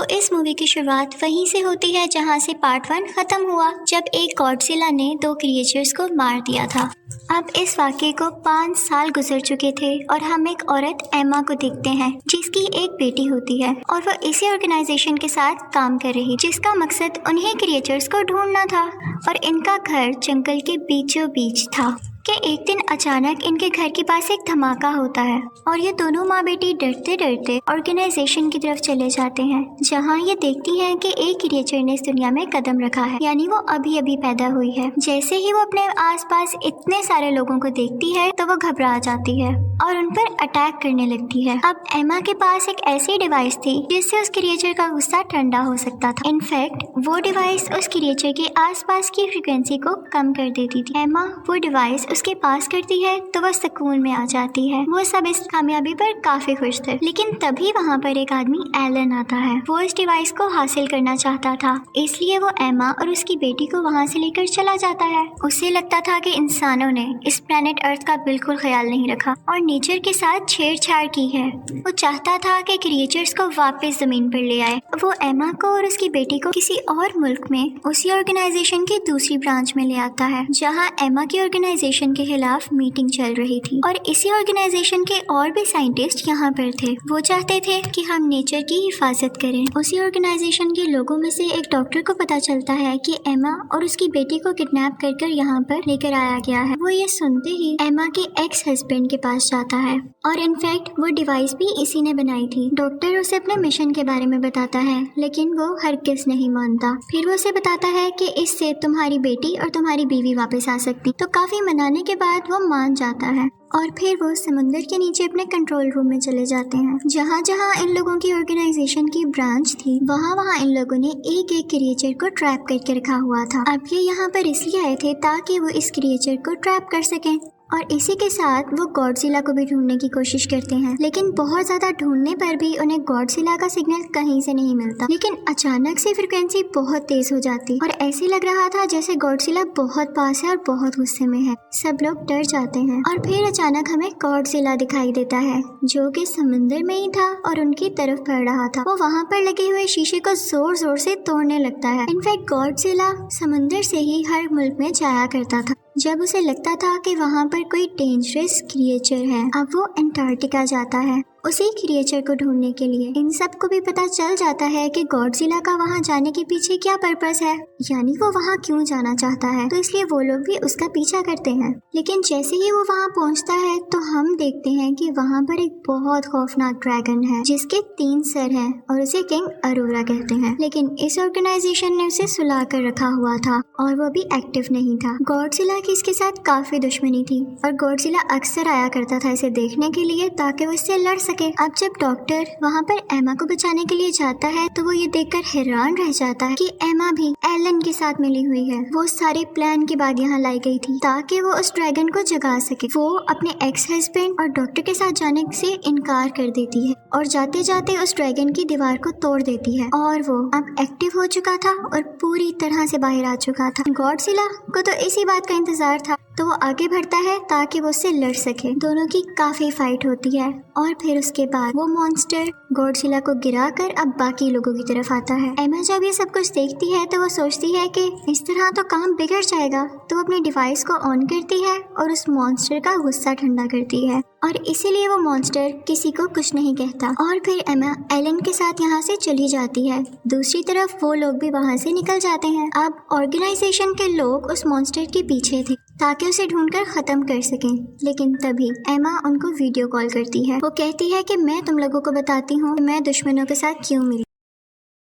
تو اس مووی کی شروعات وہیں سے ہوتی ہے جہاں سے پارٹ 1 ختم ہوا، جب ایک گاڈزیلا نے 2 کریچرز کو مار دیا تھا۔ اب اس واقعے کو 5 سال گزر چکے تھے اور ہم ایک عورت ایما کو دیکھتے ہیں جس کی ایک بیٹی ہوتی ہے اور وہ اسی آرگنائزیشن کے ساتھ کام کر رہی، جس کا مقصد انہیں کریچرز کو ڈھونڈنا تھا، اور ان کا گھر جنگل کے بیچوں بیچ تھا کہ ایک دن اچانک ان کے گھر کے پاس ایک دھماکہ ہوتا ہے اور یہ دونوں ماں بیٹی ڈرتے ڈرتے آرگنائزیشن کی طرف چلے جاتے ہیں، جہاں یہ دیکھتی ہیں کہ ایک کریچر نے اس دنیا میں قدم رکھا ہے، یعنی وہ ابھی ابھی پیدا ہوئی ہے۔ جیسے ہی وہ اپنے آس پاس اتنے سارے لوگوں کو دیکھتی ہے تو وہ گھبرا جاتی ہے اور ان پر اٹیک کرنے لگتی ہے۔ اب ایما کے پاس ایک ایسی ڈیوائس تھی جس سے اس کریچر کا غصہ ٹھنڈا ہو سکتا تھا۔ انفیکٹ وہ ڈیوائس اس کریچر کے آس پاس کی فریکوینسی کو کم کر دیتی تھی۔ ایما وہ ڈیوائس اس کے پاس کرتی ہے تو وہ سکون میں آ جاتی ہے۔ وہ سب اس کامیابی پر کافی خوش تھے، لیکن تبھی وہاں پر ایک آدمی ایلن آتا ہے۔ وہ اس ڈیوائس کو حاصل کرنا چاہتا تھا، اس لیے وہ ایما اور اس کی بیٹی کو وہاں سے لے کر چلا جاتا ہے۔ اسے لگتا تھا کہ انسانوں نے اس پلانٹ ارتھ کا بالکل خیال نہیں رکھا اور نیچر کے ساتھ چھیڑ چھاڑ کی ہے۔ وہ چاہتا تھا کہ کریچرز کو واپس زمین پر لے آئے۔ وہ ایما کو اور اس کی بیٹی کو کسی اور ملک میں اسی آرگنائزیشن کی دوسری برانچ میں لے آتا ہے، جہاں ایما کی آرگنائزیشن کے خلاف میٹنگ چل رہی تھی، اور اسی آرگنائزیشن کے اور بھی سائنٹسٹ یہاں پر تھے۔ وہ چاہتے تھے کہ ہم نیچر کی حفاظت کریں۔ اسی آرگنائزیشن کے لوگوں میں سے ایک ڈاکٹر کو پتا چلتا ہے کہ ایما اور اس کی بیٹی کو کڈنیپ کر کر یہاں پر لے کر آیا گیا ہے۔ وہ یہ سنتے ہی ایما کے ایکس ہسبینڈ کے پاس جاتا ہے، اور انفیکٹ وہ ڈیوائس بھی اسی نے بنائی تھی۔ ڈاکٹر اسے اپنے مشن کے بارے میں بتاتا ہے، لیکن وہ ہرگز نہیں مانتا۔ پھر وہ اسے بتاتا ہے کہ اس سے تمہاری بیٹی اور تمہاری بیوی واپس آ سکتی۔ تو کافی منانے کے بعد وہ مان جاتا ہے، اور پھر وہ سمندر کے نیچے اپنے کنٹرول روم میں چلے جاتے ہیں۔ جہاں جہاں ان لوگوں کی آرگنائزیشن کی برانچ تھی، وہاں وہاں ان لوگوں نے ایک ایک کریچر کو ٹریپ کر کے رکھا ہوا تھا۔ اب یہ یہاں پر اس لیے آئے تھے تاکہ وہ اس کریچر کو ٹریپ کر سکیں، اور اسی کے ساتھ وہ گاڈزیلا کو بھی ڈھونڈنے کی کوشش کرتے ہیں، لیکن بہت زیادہ ڈھونڈنے پر بھی انہیں گاڈزیلا کا سگنل کہیں سے نہیں ملتا۔ لیکن اچانک سے فریکوینسی بہت تیز ہو جاتی اور ایسے لگ رہا تھا جیسے گاڈزیلا بہت پاس ہے اور بہت غصے میں ہے۔ سب لوگ ڈر جاتے ہیں، اور پھر اچانک ہمیں گاڈزیلا دکھائی دیتا ہے جو کہ سمندر میں ہی تھا اور ان کی طرف بڑھ رہا تھا۔ وہ وہاں پر لگے ہوئے شیشے کو زور زور سے توڑنے لگتا ہے۔ انفیکٹ گاڈزیلا سمندر سے ہی ہر ملک میں جایا کرتا تھا جب اسے لگتا تھا کہ وہاں پر کوئی ڈینجرس کریچر ہے۔ اب وہ انٹارکٹیکا جاتا ہے اسی کریچر کو ڈھونڈنے کے لیے۔ ان سب کو بھی پتا چل جاتا ہے کہ گاڈزیلا کا وہاں جانے کے پیچھے کیا پرپس ہے، یعنی وہ وہاں کیوں جانا چاہتا ہے، تو اس لیے وہ لوگ بھی اس کا پیچھا کرتے ہیں۔ لیکن جیسے ہی وہ وہاں پہنچتا ہے تو ہم دیکھتے ہیں کہ وہاں پر ایک بہت خوفناک ڈریگن ہے جس کے 3 سر ہیں اور اسے کنگ ارورا کہتے ہیں۔ لیکن اس آرگنائزیشن نے اسے سلا کر رکھا ہوا تھا اور وہ بھی ایکٹیو نہیں تھا۔ گاڈزیلا کی اس کے ساتھ کافی دشمنی تھی اور گاڈزیلا اکثر آیا کرتا تھا اسے دیکھنے کے لیے تاکہ وہ اس سے لڑ سکے۔ اب جب ڈاکٹر وہاں پر ایما کو بچانے کے لیے جاتا ہے تو وہ یہ دیکھ کر حیران رہ جاتا ہے کہ ایما بھی ایلن کے ساتھ ملی ہوئی ہے۔ وہ سارے پلان کے بعد یہاں لائی گئی تھی تاکہ وہ اس ڈریگن کو جگا سکے۔ وہ اپنے ایکس ہسبینڈ اور ڈاکٹر کے ساتھ جانے سے انکار کر دیتی ہے اور جاتے جاتے اس ڈریگن کی دیوار کو توڑ دیتی ہے، اور وہ اب ایکٹیو ہو چکا تھا اور پوری طرح سے باہر آ چکا تھا۔ گاڈزیلا کو تو اسی بات کا انتظار تھا، تو وہ آگے بڑھتا ہے تاکہ وہ اس سے لڑ سکے۔ دونوں کی کافی فائٹ ہوتی ہے، اور پھر اس کے بعد وہ مونسٹر گاڈزیلا کو گرا کر اب باقی لوگوں کی طرف آتا ہے۔ ایما جب یہ سب کچھ دیکھتی ہے تو وہ سوچتی ہے کہ اس طرح تو کام بگڑ جائے گا، تو وہ اپنی ڈیوائس کو آن کرتی ہے اور اس مونسٹر کا غصہ ٹھنڈا کرتی ہے، اور اسی لیے وہ مونسٹر کسی کو کچھ نہیں کہتا۔ اور پھر ایما ایلن کے ساتھ یہاں سے چلی جاتی ہے۔ دوسری طرف وہ لوگ بھی وہاں سے نکل جاتے ہیں۔ اب آرگنائزیشن کے لوگ اس مونسٹر کے پیچھے تھے تاکہ اسے ڈھونڈ کر ختم کر سکیں، لیکن تبھی ایما ان کو ویڈیو کال کرتی ہے۔ وہ کہتی ہے کہ میں تم لوگوں کو بتاتی ہوں کہ میں دشمنوں کے ساتھ کیوں ملی۔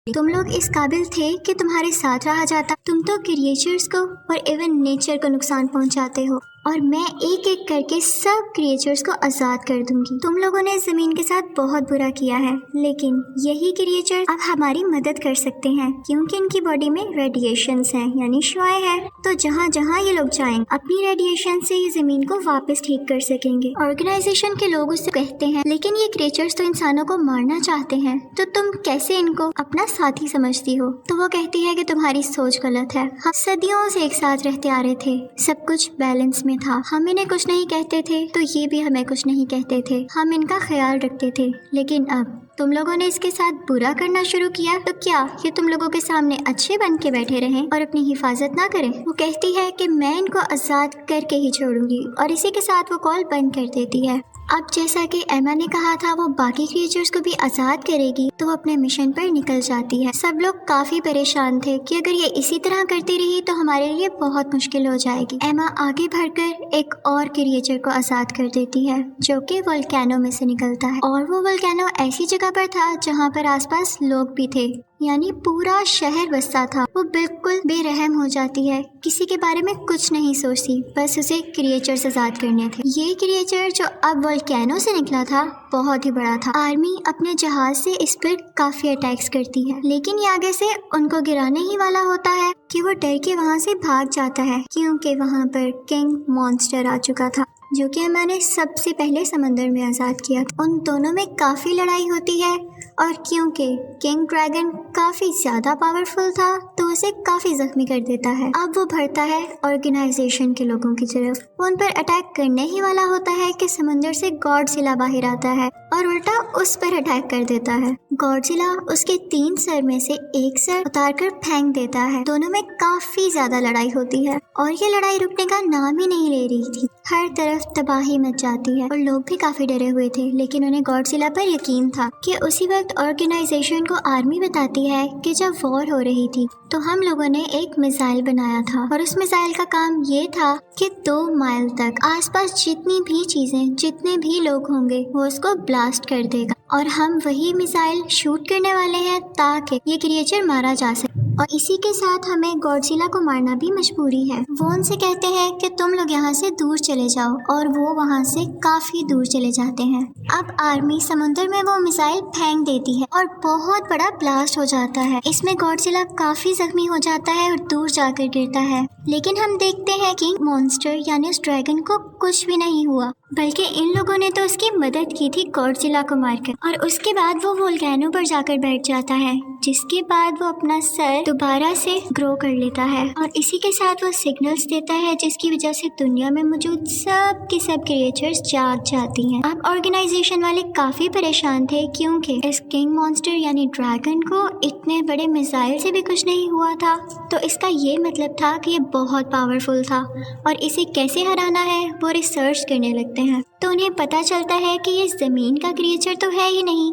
تم لوگ اس قابل تھے کہ تمہارے ساتھ رہا جاتا، تم تو کریچرز کو اور ایون نیچر کو نقصان پہنچاتے ہو، اور میں ایک ایک کر کے سب کریچرز کو آزاد کر دوں گی۔ تم لوگوں نے زمین کے ساتھ بہت برا کیا ہے، لیکن یہی کریچرز اب ہماری مدد کر سکتے ہیں کیونکہ ان کی باڈی میں ریڈیشنز ہیں، یعنی شعاع ہے، تو جہاں جہاں یہ لوگ جائیں اپنی ریڈیشن سے یہ زمین کو واپس ٹھیک کر سکیں گے۔ آرگنائزیشن کے لوگ اس سے کہتے ہیں لیکن یہ کریچرز تو انسانوں کو مارنا چاہتے ہیں، تو تم کیسے ان کو اپنا ساتھی سمجھتی ہو؟ تو وہ کہتی ہے کہ تمہاری سوچ غلط ہے، ہم صدیوں سے ایک ساتھ رہتے آ رہے تھے، سب کچھ بیلنس میں تھا، ہم انہیں کچھ نہیں کہتے تھے تو یہ بھی ہمیں کچھ نہیں کہتے تھے، ہم ان کا خیال رکھتے تھے، لیکن اب तुम लोगों ने इसके साथ बुरा करना शुरू किया तो क्या ये तुम लोगों के सामने अच्छे बन के बैठे रहें और अपनी हिफाजत ना करें? वो कहती है कि मैं इनको आजाद करके ही छोड़ूंगी और इसी के साथ वो कॉल बंद कर देती है। अब जैसा कि एमा ने कहा था वो बाकी क्रिएचर्स को भी आज़ाद करेगी तो वो अपने मिशन पर निकल जाती है। सब लोग काफ़ी परेशान थे कि अगर ये इसी तरह करती रही तो हमारे लिए बहुत मुश्किल हो जाएगी। एमा आगे बढ़कर एक और क्रिएचर को आज़ाद कर देती है जो कि वोल्केनो में से निकलता है और वो वोल्केनो ऐसी जगह पर था जहाँ पर आसपास लोग भी थे, यानी पूरा शहर बसता था। वो बिल्कुल बेरहम हो जाती है, किसी के बारे में कुछ नहीं सोचती, बस उसे क्रिएचर्स आज़ाद करने थे। ये क्रिएचर जो अब वोल्केनो से निकला था बहुत ही बड़ा था। आर्मी अपने जहाज से इस पर काफ़ी अटैक्स करती है, लेकिन ये आगे से उनको गिराने ही वाला होता है कि वो डर के वहाँ से भाग जाता है क्योंकि वहाँ पर किंग मॉन्स्टर आ चुका था जो कि मैंने सबसे पहले समंदर में आज़ाद किया। उन दोनों में काफ़ी लड़ाई होती है और क्योंकि किंग ड्रैगन काफ़ी ज़्यादा पावरफुल था तो उसे काफ़ी ज़ख्मी कर देता है। अब वो बढ़ता है ऑर्गेनाइजेशन के लोगों की तरफ। वो उन पर अटैक करने ही वाला होता है कि समंदर से गॉडजिला बाहर आता है और उल्टा उस पर अटैक कर देता है। गॉडजिला उसके 3 सर में से एक सर उतार कर फेंक देता है। दोनों में काफ़ी ज़्यादा लड़ाई होती है और ये लड़ाई रुकने का नाम ही नहीं ले रही थी। हर तरफ तबाही मच जाती है और लोग भी काफ़ी डरे हुए थे, लेकिन उन्हें गॉडजिला पर यकीन था कि उसी वक्त ऑर्गेनाइजेशन को आर्मी बताती है कि जब वॉर हो रही थी तो हम लोगों ने एक मिसाइल बनाया था और उस मिसाइल का काम ये था कि 2 माइल तक आसपास जितनी भी चीज़ें, जितने भी लोग होंगे वो उसको ब्लास्ट कर देगा और हम वही मिसाइल शूट करने वाले हैं ताकि ये क्रिएचर मारा जा सके। और इसी के साथ हमें गॉडजिला को मारना भी मजबूरी है। वो उनसे कहते हैं कि तुम लोग यहाँ से दूर चले जाओ और वो वहाँ से काफ़ी दूर चले जाते हैं। अब आर्मी समुद्र में वो मिसाइल फेंक देती है और बहुत बड़ा ब्लास्ट हो जाता है। इसमें गॉडजिला काफ़ी जख्मी हो जाता है और दूर जाकर गिरता है, लेकिन हम देखते हैं कि मॉन्स्टर यानी उस ड्रैगन को कुछ भी नहीं हुआ, बल्कि इन लोगों ने तो उसकी मदद की थी गॉडजिला को मारकर। और उसके बाद वो वोल्केनो पर जाकर बैठ जाता है, जिसके बाद वो अपना सर दोबारा से ग्रो कर लेता है और इसी के साथ वो सिग्नल्स देता है जिसकी वजह से दुनिया में मौजूद सब के सब क्रिएचर्स जाग जाती हैं। अब ऑर्गेनाइजेशन वाले काफ़ी परेशान थे क्योंकि इस किंग मॉन्स्टर यानी ड्रैगन को इतने बड़े मिसाइल से भी कुछ नहीं हुआ था, तो इसका ये मतलब था कि ये बहुत पावरफुल था और इसे कैसे हराना है वो रिसर्च करने लगते हैं। तो उन्हें पता चलता है कि ये ज़मीन का क्रिएचर तो है ही नहीं,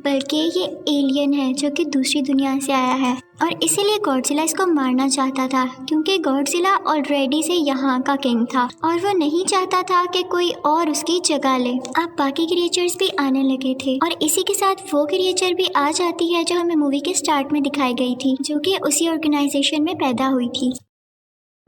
बल्कि ये एलियन है जो कि दूसरी दुनिया से आया है और इसीलिए गॉडजिला इसको मारना चाहता था क्योंकि गॉडजिला ऑलरेडी से यहाँ का किंग था और वो नहीं चाहता था कि कोई और उसकी जगह ले। अब बाकी क्रिएचर्स भी आने लगे थे और इसी के साथ वो क्रिएचर भी आ जाती है जो हमें मूवी के स्टार्ट में दिखाई गई थी, जो कि उसी ऑर्गेनाइजेशन में पैदा हुई थी।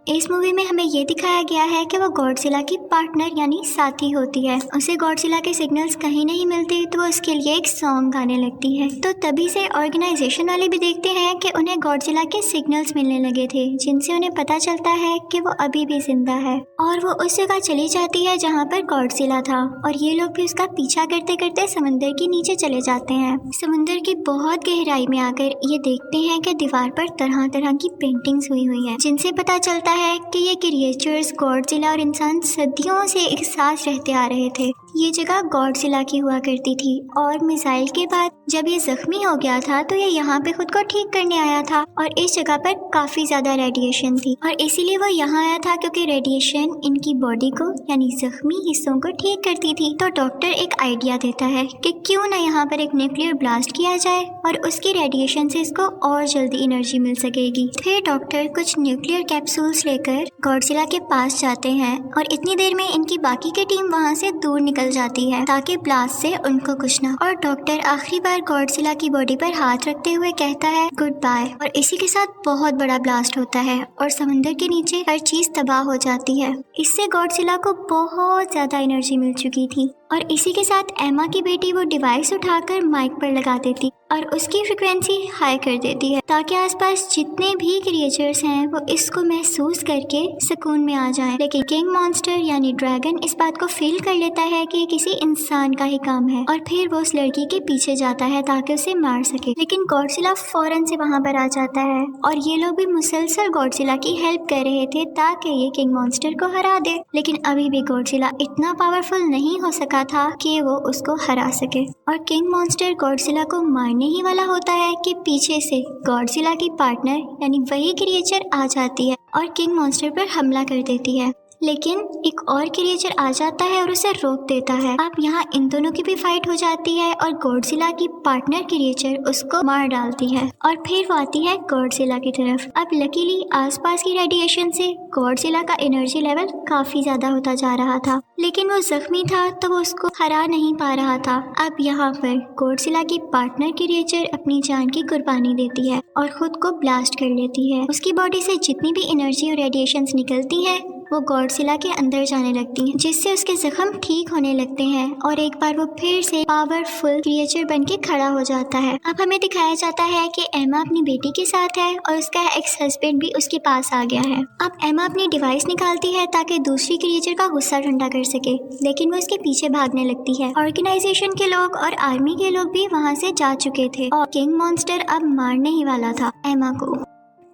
इस मूवी में हमें ये दिखाया गया है कि वो गॉडजिला की पार्टनर यानी साथी होती है। उसे गॉडजिला के सिग्नल्स कहीं नहीं मिलते तो वो उसके लिए एक सॉन्ग गाने लगती है। तो तभी से ऑर्गेनाइजेशन वाले भी देखते हैं कि उन्हें गॉडजिला के सिग्नल्स मिलने लगे थे, जिनसे उन्हें पता चलता है कि वो अभी भी जिंदा है और वो उस जगह चली जाती है जहाँ पर गॉडजिला था और ये लोग भी उसका पीछा करते करते समंदर के नीचे चले जाते हैं। समुंदर की बहुत गहराई में आकर ये देखते हैं कि दीवार पर तरह तरह की पेंटिंग्स हुई हुई है, जिनसे पता चलता है कि ये क्रिएचर्स गॉडजिला और इंसान सदियों से एक साथ रहते आ रहे थे। ये जगह गॉडजिला की हुआ करती थी और मिसाइल के बाद जब ये जख्मी हो गया था तो ये यहाँ पे खुद को ठीक करने आया था और इस जगह पर काफ़ी ज़्यादा रेडिएशन थी और इसीलिए वो यहाँ आया था क्योंकि रेडिएशन इनकी बॉडी को यानी जख्मी हिस्सों को ठीक करती थी। तो डॉक्टर एक आइडिया देता है कि क्यों ना यहाँ पर एक न्यूक्लियर ब्लास्ट किया जाए और उसकी रेडिएशन से इसको और जल्दी एनर्जी मिल सकेगी। फिर डॉक्टर कुछ न्यूक्लियर कैप्सूल्स लेकर गॉडजिला के पास जाते हैं और इतनी देर में इनकी बाकी की टीम वहाँ से दूर निकल जाती है ताकि ब्लास्ट से उनको कुछ ना। और डॉक्टर आखिरी बार गॉडजिला की बॉडी पर हाथ रखते हुए कहता है गुड बाय और इसी के साथ बहुत बड़ा ब्लास्ट होता है और समंदर के नीचे हर चीज तबाह हो जाती है। इससे गॉडजिला को बहुत ज्यादा एनर्जी मिल चुकी थी और इसी के साथ एमा की बेटी वो डिवाइस उठाकर माइक पर लगा देती और उसकी फ्रिक्वेंसी हाई कर देती है ताकि आसपास जितने भी क्रिएचर्स हैं वो इसको महसूस करके सुकून में आ जाएं। लेकिन किंग मॉन्स्टर यानी ड्रैगन इस बात को फील कर लेता है कि ये किसी इंसान का ही काम है और फिर वो उस लड़की के पीछे जाता है ताकि उसे मार सके। लेकिन गॉडजिला फौरन से वहाँ पर आ जाता है और ये लोग भी मुसलसल गॉडजिला की हेल्प कर रहे थे ताकि ये किंग मॉन्स्टर को हरा दे। लेकिन अभी भी गॉडजिला इतना पावरफुल नहीं हो सका रखा था कि वो उसको हरा सके। और किंग मॉन्स्टर गॉडजिला को मारने ही वाला होता है कि पीछे से गॉडजिला की पार्टनर यानी वही क्रिएचर आ जाती है और किंग मॉन्स्टर पर हमला कर देती है। लेकिन एक और क्रिएचर आ जाता है और उसे रोक देता है। अब यहाँ इन दोनों की भी फाइट हो जाती है और गॉडजिला की पार्टनर क्रिएचर उसको मार डालती है और फिर वो आती है गॉडजिला की तरफ। अब लकीली आसपास की रेडिएशन से गॉडजिला का एनर्जी लेवल काफी ज्यादा होता जा रहा था, लेकिन वो जख्मी था तो वो उसको हरा नहीं पा रहा था। अब यहाँ पर गॉडजिला की पार्टनर क्रिएचर अपनी जान की कुर्बानी देती है और खुद को ब्लास्ट कर लेती है। उसकी बॉडी से जितनी भी एनर्जी और रेडिएशंस निकलती है वो गॉडजिला के अंदर जाने लगती हैं, जिससे उसके जख्म ठीक होने लगते हैं और एक बार वो फिर से पावरफुल क्रिएचर बन के खड़ा हो जाता है। अब हमें दिखाया जाता है कि एमा अपनी बेटी के साथ है और उसका एक्स हस्बैंड भी उसके पास आ गया है। अब एमा अपनी डिवाइस निकालती है ताकि दूसरी क्रिएचर का गुस्सा ठंडा कर सके, लेकिन वो उसके पीछे भागने लगती है। ऑर्गेनाइजेशन के लोग और आर्मी के लोग भी वहाँ से जा चुके थे और किंग मॉन्स्टर अब मारने ही वाला था एमा को।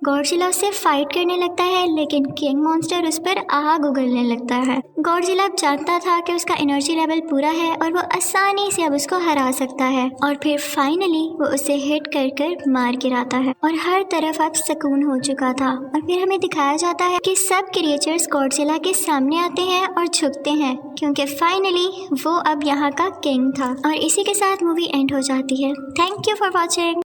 गॉडजिला उससे फाइट करने लगता है, लेकिन किंग मॉन्स्टर उस पर आग उगलने लगता है। गॉडजिला अब जानता था कि उसका एनर्जी लेवल पूरा है और वो आसानी से अब उसको हरा सकता है और फिर फाइनली वो उसे हिट कर कर मार गिराता है और हर तरफ अब सुकून हो चुका था। और फिर हमें दिखाया जाता है कि सब क्रिएचर्स गॉडजिला के सामने आते हैं और झुकते हैं, क्योंकि फाइनली वो अब यहाँ का किंग था। और इसी के साथ मूवी एंड हो जाती है। Thank you for watching.